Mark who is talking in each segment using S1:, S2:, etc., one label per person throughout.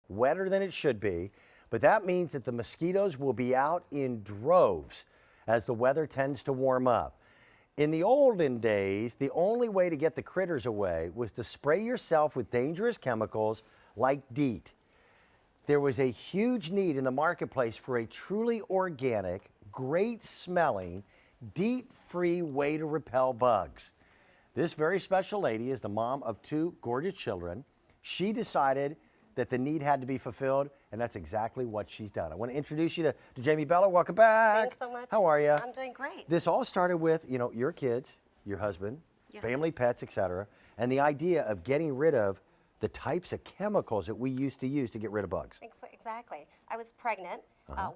S1: wetter than it should be, but that means that the mosquitoes will be out in droves as the weather tends to warm up. In the olden days, the only way to get the critters away was to spray yourself with dangerous chemicals like DEET. There was a huge need in the marketplace for a truly organic, great smelling, DEET-free way to repel bugs. This very special lady is the mom of 2 gorgeous children. She decided that the need had to be fulfilled, and that's exactly what she's done. I want to introduce you to Jamie Bella. Welcome back.
S2: Thanks so much.
S1: How are you?
S2: I'm doing great.
S1: This all started with, your kids, your husband,
S2: Yes.
S1: family, pets, etc., and the idea of getting rid of the types of chemicals that we used to use to get rid of bugs.
S2: Exactly. I was pregnant,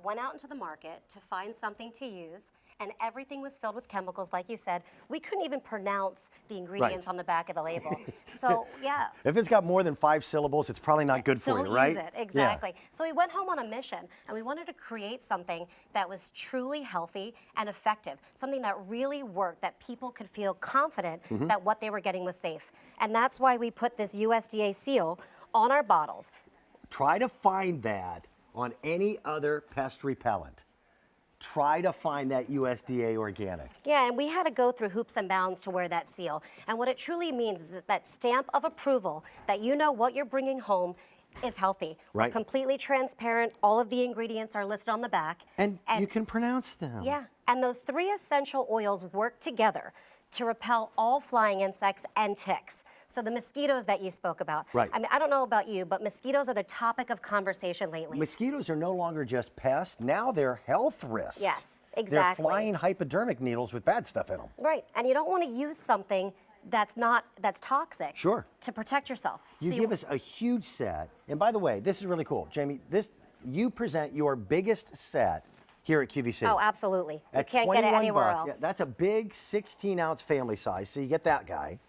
S2: went out into the market to find something to use, and everything was filled with chemicals, like you said. We couldn't even pronounce the ingredients on the back of the label. So, yeah.
S1: If it's got more than 5 syllables, it's probably not good for you, right?
S2: Don't use it, exactly. Yeah. So we went home on a mission, and we wanted to create something that was truly healthy and effective, something that really worked, that people could feel confident that what they were getting was safe. And that's why we put this USDA seal on our bottles.
S1: Try to find that on any other pest repellent. Try to find that USDA organic.
S2: Yeah, and we had to go through hoops and bounds to wear that seal. And what it truly means is that stamp of approval that you know what you're bringing home is healthy.
S1: Right.
S2: We're completely transparent. All of the ingredients are listed on the back.
S1: And you can pronounce them.
S2: Yeah, and those 3 essential oils work together to repel all flying insects and ticks. So the mosquitoes that you spoke about.
S1: Right.
S2: I mean, I don't know about you, but mosquitoes are the topic of conversation lately.
S1: Mosquitoes are no longer just pests. Now they're health risks.
S2: Yes, exactly.
S1: They're flying hypodermic needles with bad stuff in them.
S2: Right, and you don't want to use something that's toxic.
S1: Sure.
S2: To protect yourself.
S1: You
S2: So
S1: give us a huge set. And by the way, this is really cool. Jamie, you present your biggest set here at QVC.
S2: Oh, absolutely. You
S1: At
S2: can't get it
S1: 21
S2: anywhere
S1: bucks.
S2: else.
S1: Yeah, that's a big 16-ounce family size, so you get that guy.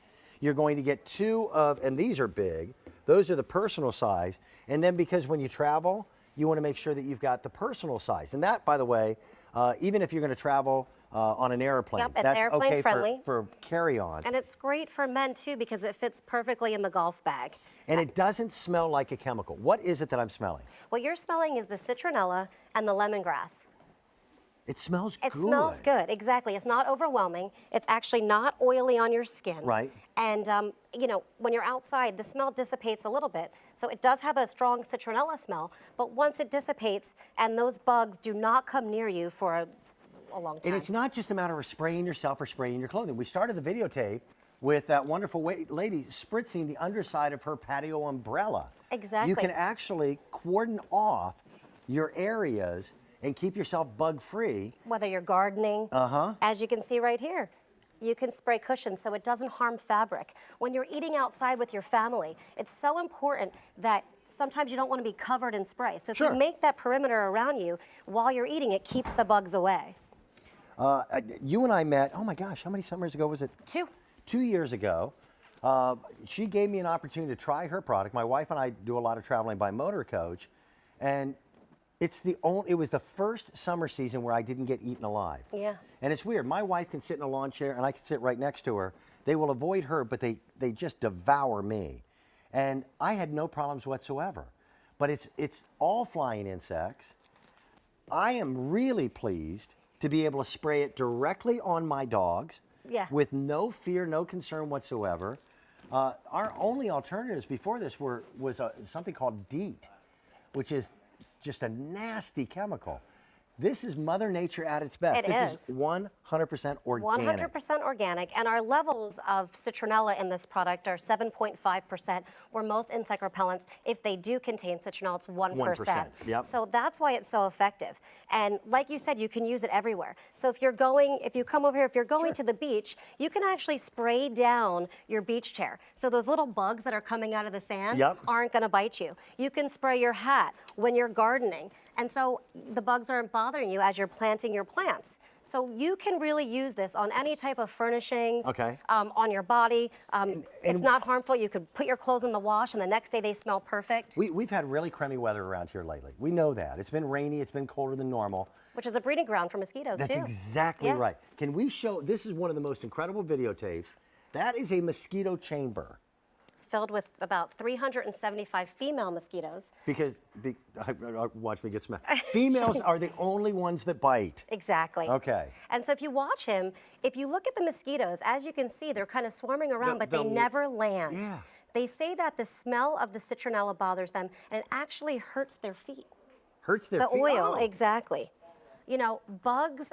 S1: You're going to get 2 of, and these are big, those are the personal size. And then because when you travel, you want to make sure that you've got the personal size. And that, by the way, even if you're going to travel on an airplane,
S2: Yep, it's
S1: that's
S2: airplane
S1: okay
S2: friendly.
S1: for carry-on.
S2: And it's great for men too because it fits perfectly in the golf bag.
S1: And it doesn't smell like a chemical. What is it that I'm smelling?
S2: What you're smelling is the citronella and the lemongrass.
S1: It smells good.
S2: It smells good, exactly. It's not overwhelming. It's actually not oily on your skin.
S1: Right.
S2: And, when you're outside, the smell dissipates a little bit. So it does have a strong citronella smell, but once it dissipates and those bugs do not come near you for a long time.
S1: And it's not just a matter of spraying yourself or spraying your clothing. We started the videotape with that wonderful lady spritzing the underside of her patio umbrella.
S2: Exactly.
S1: You can actually cordon off your areas and keep yourself bug-free.
S2: Whether you're gardening, as you can see right here, you can spray cushions so it doesn't harm fabric. When you're eating outside with your family, it's so important that sometimes you don't want to be covered in spray. So if
S1: Sure.
S2: you make that perimeter around you while you're eating, it keeps the bugs away.
S1: You and I met, oh my gosh, how many summers ago was it?
S2: 2.
S1: 2 years ago. She gave me an opportunity to try her product. My wife and I do a lot of traveling by motor coach, and it was the first summer season where I didn't get eaten alive.
S2: Yeah.
S1: And it's weird. My wife can sit in a lawn chair and I can sit right next to her. They will avoid her, but they just devour me. And I had no problems whatsoever. But it's all flying insects. I am really pleased to be able to spray it directly on my dogs.
S2: Yeah.
S1: With no fear, no concern whatsoever. Our only alternatives before this was something called DEET, which is just a nasty chemical. This is Mother Nature at its best. This is 100% organic.
S2: 100% organic, and our levels of citronella in this product are 7.5%, where most insect repellents, if they do contain citronella, it's 1%.
S1: Yep.
S2: So that's why it's so effective. And like you said, you can use it everywhere. So if you're going to the beach, you can actually spray down your beach chair. So those little bugs that are coming out of the sand aren't gonna bite you. You can spray your hat when you're gardening. And so the bugs aren't bothering you as you're planting your plants. So you can really use this on any type of furnishings, on your body. It's not harmful. You could put your clothes in the wash and the next day they smell perfect.
S1: We've had really crummy weather around here lately. We know that. It's been rainy, it's been colder than normal.
S2: Which is a breeding ground for mosquitoes too.
S1: That's exactly right. Can we show, this is one of the most incredible videotapes. That is a mosquito chamber.
S2: filled with about 375 female mosquitoes.
S1: Because, watch me get smacked. Females are the only ones that bite.
S2: Exactly.
S1: Okay.
S2: And so if you watch him, if you look at the mosquitoes, as you can see, they're kind of swarming around, but they never land.
S1: Yeah.
S2: They say that the smell of the citronella bothers them, and it actually hurts their feet.
S1: Hurts their
S2: The
S1: feet.
S2: oil,
S1: Oh.
S2: exactly. You know, bugs,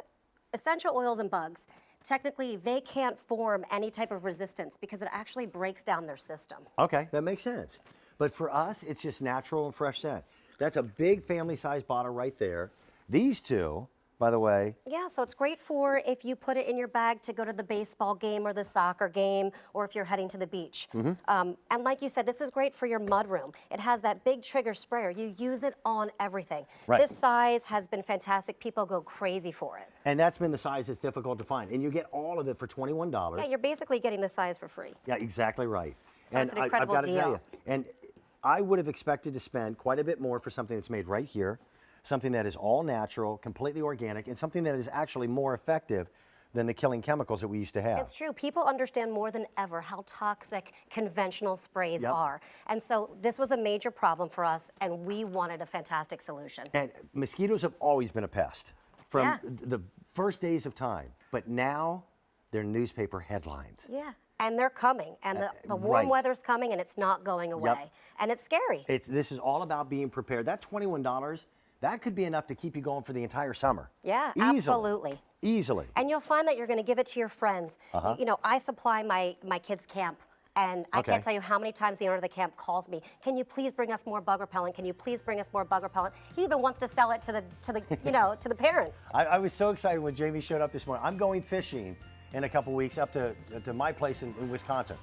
S2: essential oils and bugs, technically they can't form any type of resistance because it actually breaks down their system.
S1: Okay, that makes sense. But for us, it's just natural and fresh scent. That's a big family-sized bottle right there. These two, by the way,
S2: Yeah, so it's great for if you put it in your bag to go to the baseball game or the soccer game, or if you're heading to the beach. And like you said, this is great for your mudroom. It has that big trigger sprayer. You use it on everything.
S1: Right.
S2: This size has been fantastic. People go crazy for it.
S1: and that's been the size that's difficult to find. And you get all of it for $21.
S2: Yeah, you're basically getting the size for free.
S1: Yeah, exactly right.
S2: So
S1: and
S2: it's an incredible
S1: I've got to tell
S2: deal.
S1: you, and I would have expected to spend quite a bit more for something that's made right here, something that is all natural, completely organic, and something that is actually more effective than the killing chemicals that we used to have.
S2: It's true. People understand more than ever how toxic conventional sprays
S1: Yep.
S2: are. And so this was a major problem for us, and we wanted a fantastic solution.
S1: And mosquitoes have always been a pest from
S2: Yeah.
S1: the first days of time, but now they're newspaper headlines.
S2: Yeah, and they're coming, and the warm
S1: right.
S2: weather's coming, and it's not going away. And it's scary.
S1: This is all about being prepared. That $21, that could be enough to keep you going for the entire summer.
S2: Yeah,
S1: Easily.
S2: absolutely.
S1: Easily.
S2: And you'll find that you're going to give it to your friends. You know, I supply my kids' camp, and I
S1: Okay.
S2: can't tell you how many times the owner of the camp calls me. Can you please bring us more bug repellent? Can you please bring us more bug repellent? He even wants to sell it to the you know, to the parents.
S1: I was so excited when Jamie showed up this morning. I'm going fishing in a couple weeks up to my place in Wisconsin.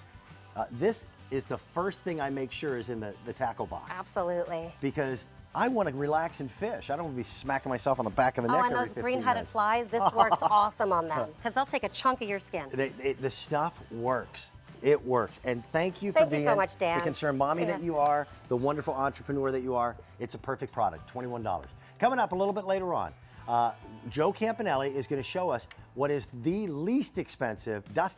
S1: This is the first thing I make sure is in the tackle box.
S2: Absolutely.
S1: Because I want to relax and fish. I don't want to be smacking myself on the back of the neck
S2: Oh, and
S1: every
S2: those
S1: 15
S2: green-headed
S1: minutes.
S2: flies, this works awesome on them because they'll take a chunk of your skin.
S1: The stuff works. It works. And thank you for
S2: Thank you
S1: being
S2: so much, Dan.
S1: the concerned mommy that
S2: Yes.
S1: you are, the wonderful entrepreneur that you are. It's a perfect product, $21. Coming up a little bit later on, Joe Campanelli is going to show us what is the least expensive dust